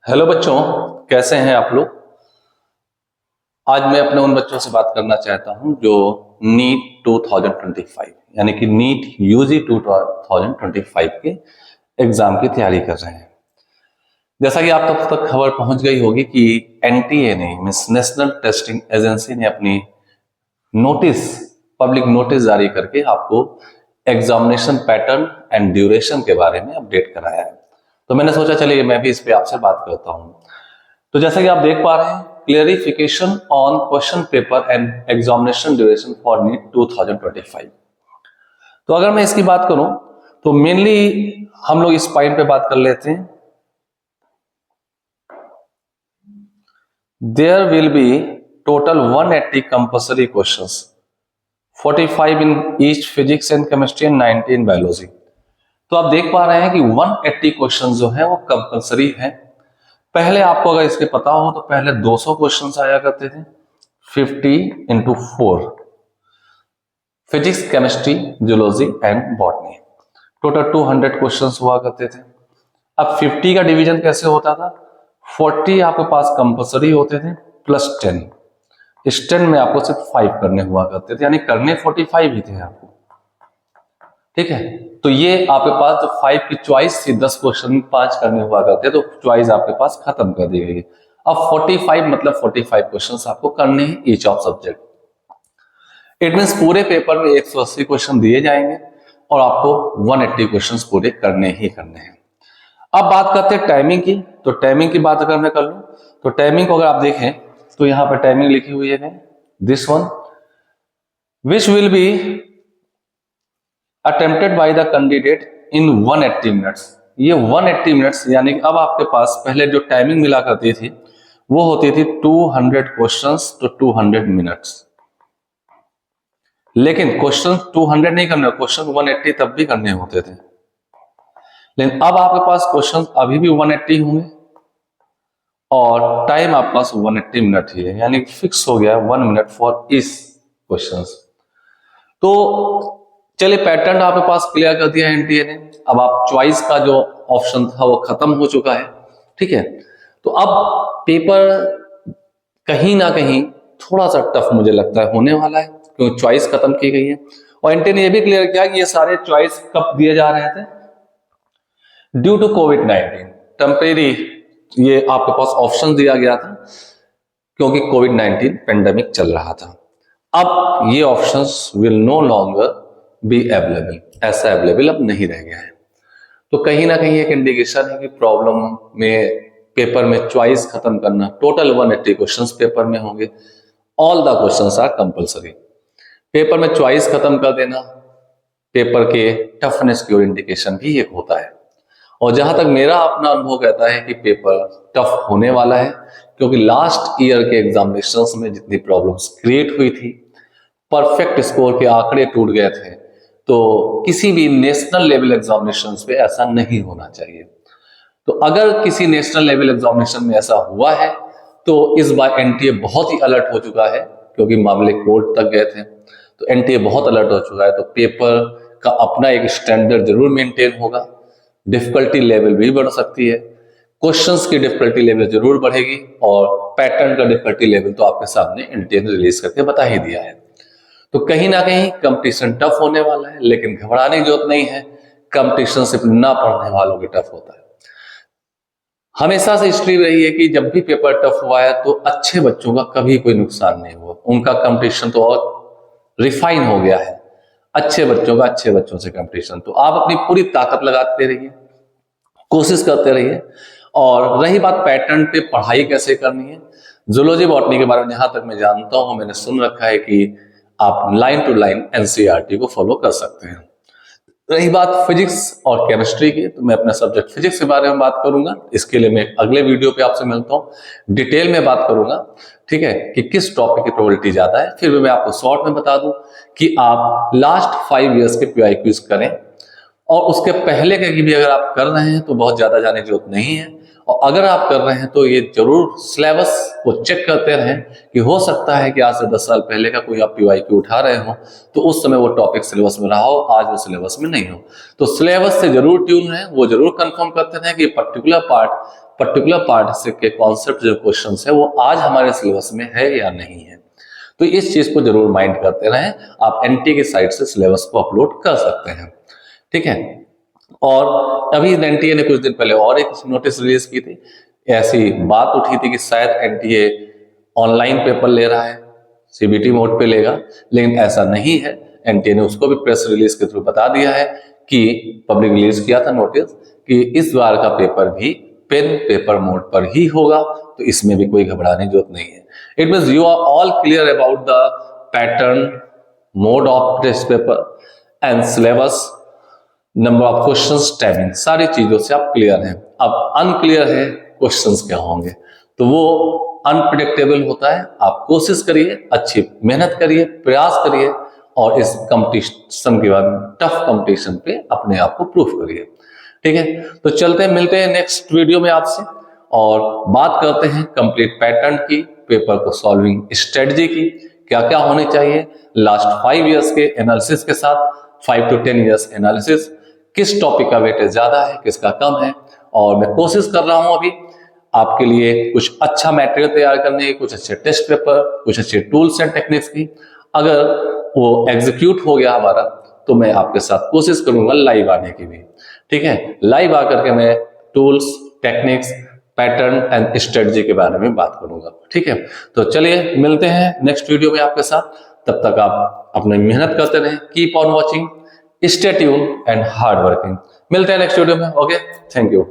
Hello बच्चों, कैसे हैं आप लोग। आज मैं अपने उन बच्चों से बात करना चाहता हूं जो नीट 2025 यानी कि नीट यूजी 2025 के एग्जाम की तैयारी कर रहे हैं। जैसा कि आप तब तक खबर पहुंच गई होगी कि एनटीए ने मींस नेशनल टेस्टिंग एजेंसी ने अपनी नोटिस पब्लिक नोटिस जारी करके आपको एग्जामिनेशन पैटर्न एंड ड्यूरेशन के बारे में अपडेट कराया है। तो मैंने सोचा चलिए मैं भी इस पे आपसे बात करता हूं। तो जैसा कि आप देख पा रहे हैं, clarification on question paper and examination duration for NEET 2025। तो अगर मैं इसकी बात करूं तो मेनली हम लोग इस पॉइंट पे बात कर लेते हैं। There will be total 180 compulsory questions, 45 in each physics and chemistry and 90 in biology. तो आप देख पा रहे हैं कि 180 क्वेश्चन जो है वो कंपल्सरी है। पहले आपको अगर इसके पता हो तो पहले 200 क्वेश्चंस आया करते थे, 50 into 4, physics chemistry zoology and botany, total 200 questions हुआ करते थे। अब 50 का डिवीजन कैसे होता था, 40 आपके पास कंपल्सरी होते थे प्लस 10, इस 10 में आपको सिर्फ 5 करने हुआ करते थे, यानी करने 45 ही थे आपको। ठीक है, तो ये आपके पास जो 5 की चॉइस थी, 10 क्वेश्चन 5 करने हुआ करते, तो चॉइस आपके पास खत्म कर दी गई। अब 45 मतलब 45 क्वेश्चंस आपको करने हैं each of subject. It means पूरे पेपर में 180 क्वेश्चन दिए जाएंगे और आपको 180 क्वेश्चंस पूरे करने ही करने हैं। अब बात करते हैं टाइमिंग की। तो टाइमिंग की बात अगर मैं कर लूं तो टाइमिंग को अगर आप देखें तो यहां पर टाइमिंग लिखी हुई है, this one which will be attempted by the candidate in 180 minutes. ये 180 मिनट्स यानी कि अब आपके पास पहले जो टाइमिंग मिला करती थी वो होती थी 200 क्वेश्चंस तो 200 मिनट्स, लेकिन क्वेश्चन 200 नहीं करने, क्वेश्चन 180 तब भी करने होते थे। लेकिन अब आपके पास क्वेश्चन अभी भी 180 होंगे और टाइम आपके पास 180 मिनट ही है, यानी फिक्स हो गया 1 मिनट फॉर इस क्वेश्चन। तो चलिए पैटर्न आपके पास क्लियर कर दिया एनटीए ने। अब आप चॉइस का जो ऑप्शन था वो खत्म हो चुका है। ठीक है, तो अब पेपर कहीं ना कहीं थोड़ा सा टफ मुझे लगता है होने वाला है, क्योंकि चॉइस खत्म की गई है। और एनटीए ने यह भी क्लियर किया कि ये सारे चॉइस कब दिए जा रहे थे, ड्यू टू कोविड-19 टेम्परेरी ये आपके पास ऑप्शन दिया गया था क्योंकि कोविड-19 पेंडेमिक चल रहा था। अब ये options will no longer be available, ऐसा अवेलेबल अब नहीं रह गया है। तो कहीं ना कहीं एक इंडिकेशन है कि प्रॉब्लम में पेपर में चॉइस खत्म करना। टोटल 180 क्वेश्चंस पेपर में होंगे, all the questions are compulsory. Paper में चॉइस खत्म कर देना पेपर के टफनेस की ओर इंडिकेशन भी एक होता है। और जहां तक मेरा अपना अनुभव कहता है कि पेपर टफ होने वाला है, क्योंकि लास्ट ईयर के एग्जामिनेशंस में जितनी प्रॉब्लम्स क्रिएट हुई थी, परफेक्ट स्कोर के आंकड़े टूट गए थे, तो किसी भी नेशनल लेवल एग्जामिनेशंस पे ऐसा नहीं होना चाहिए। तो अगर किसी नेशनल लेवल एग्जामिनेशन में ऐसा हुआ है तो इस बार एनटीए बहुत ही अलर्ट हो चुका है, क्योंकि मामले कोर्ट तक गए थे। तो एनटीए बहुत अलर्ट हो चुका है, तो पेपर का अपना एक स्टैंडर्ड जरूर मेंटेन होगा। डिफिकल्टी लेवल भी बढ़ सकती है, क्वेश्चंस की डिफिकल्टी लेवल जरूर बढ़ेगी, और पैटर्न का डिफिकल्टी लेवल तो आपके सामने एनटीए ने रिलीज करके बता ही दिया है। तो कहीं ना कहीं कंपटीशन टफ होने वाला है, लेकिन घबराने की जरूरत नहीं है। कंपटीशन सिर्फ ना पढ़ने वालों की टफ होता है। हमेशा से हिस्ट्री रही है कि जब भी पेपर टफ हुआ है तो अच्छे बच्चों का कभी कोई नुकसान नहीं हुआ, उनका कंपटीशन तो और रिफाइन हो गया है। अच्छे बच्चों का अच्छे बच्चों से कंपटीशन, तो आप अपनी पूरी ताकत लगाते रहिए, कोशिश करते रहिए। और रही बात पैटर्न पे पढ़ाई कैसे करनी है, जूलॉजी बॉटनी के बारे में जहां तक मैं जानता हूं, मैंने सुन रखा है कि आप लाइन टू लाइन एनसीईआरटी को फॉलो कर सकते हैं। रही बात फिजिक्स और केमिस्ट्री की, तो मैं अपना सब्जेक्ट फिजिक्स के बारे में बात करूंगा। इसके लिए मैं अगले वीडियो पे आपसे मिलता हूं, डिटेल में बात करूंगा, ठीक है, कि किस टॉपिक की प्रोबेबिलिटी ज्यादा है। फिर मैं आपको शॉर्ट में बता दूं कि आप लास्ट 5 इयर्स के पीआईक्यूज करें, और उसके पहले के भी अगर आप कर रहे हैं तो बहुत ज्यादा जाने की जरूरत नहीं है। और अगर आप कर रहे हैं तो ये जरूर सिलेबस को चेक करते रहें, कि हो सकता है कि आज से 10 साल पहले का कोई आप पीवाईक्यू उठा रहे हो तो उस समय वो टॉपिक सिलेबस में रहा हो, आज वो सिलेबस में नहीं हो। तो सिलेबस से जरूर ट्यून है, वो जरूर कंफर्म करते रहें कि पर्टिकुलर पार्ट पर्टिकुलर पार्ट के कॉन्सेप्ट जो क्वेश्चंस है वो आज हमारे सिलेबस में है या नहीं है। तो इस चीज को जरूर माइंड करते रहें। आप एनटीए की साइट से सिलेबस को अपलोड कर सकते हैं, ठीक है। और अभी एनटीए ने कुछ दिन पहले और एक नोटिस रिलीज की थी, ऐसी बात उठी थी कि शायद एनटीए ऑनलाइन पेपर ले रहा है, सीबीटी मोड पे लेगा, लेकिन ऐसा नहीं है। एनटीए ने उसको भी प्रेस रिलीज के थ्रू बता दिया है कि पब्लिक रिलीज किया था नोटिस कि इस बार का पेपर भी पेन पेपर मोड पर ही होगा, तो इसमें भी कोई घबराने की जरूरत नहीं है। It means you are all clear about the pattern, mode of test paper and syllabus, number of questions, timing, सारी चीजों से आप क्लियर हैं। अब अनक्लियर है क्वेश्चंस क्या होंगे, तो वो अनप्रिडिक्टेबल होता है। आप कोशिश करिए, अच्छी मेहनत करिए, प्रयास करिए और इस कंपटीशन के बाद टफ कंपटीशन पे अपने आप को प्रूफ करिए, ठीक है। तो चलते हैं, मिलते हैं नेक्स्ट वीडियो में आपसे और बात करते हैं कंप्लीट पैटर्न की, पेपर को सॉल्विंग स्ट्रेटजी की, क्या क्या होनी चाहिए लास्ट 5 इयर्स के एनालिसिस के साथ, 5 to 10 इयर्स एनालिसिस, किस टॉपिक का वेटेज ज्यादा है, किसका कम है। और मैं कोशिश कर रहा हूं अभी आपके लिए कुछ अच्छा मटेरियल तैयार करने की, कुछ अच्छे टेस्ट पेपर, कुछ अच्छे टूल्स एंड टेक्निक्स की। अगर वो एग्जीक्यूट हो गया हमारा तो मैं आपके साथ कोशिश करूंगा लाइव आने की भी, ठीक है। लाइव आकर के मैं tools, techniques, pattern and strategy के बारे में बात करूंगा, ठीक है। तो चलिए मिलते हैं नेक्स्ट वीडियो में आपके साथ, तब तक आप अपनी मेहनत करते रहें, keep on watching, stay tuned and hard working. मिलते हैं नेक्स्ट वीडियो में, ओके, थैंक यू।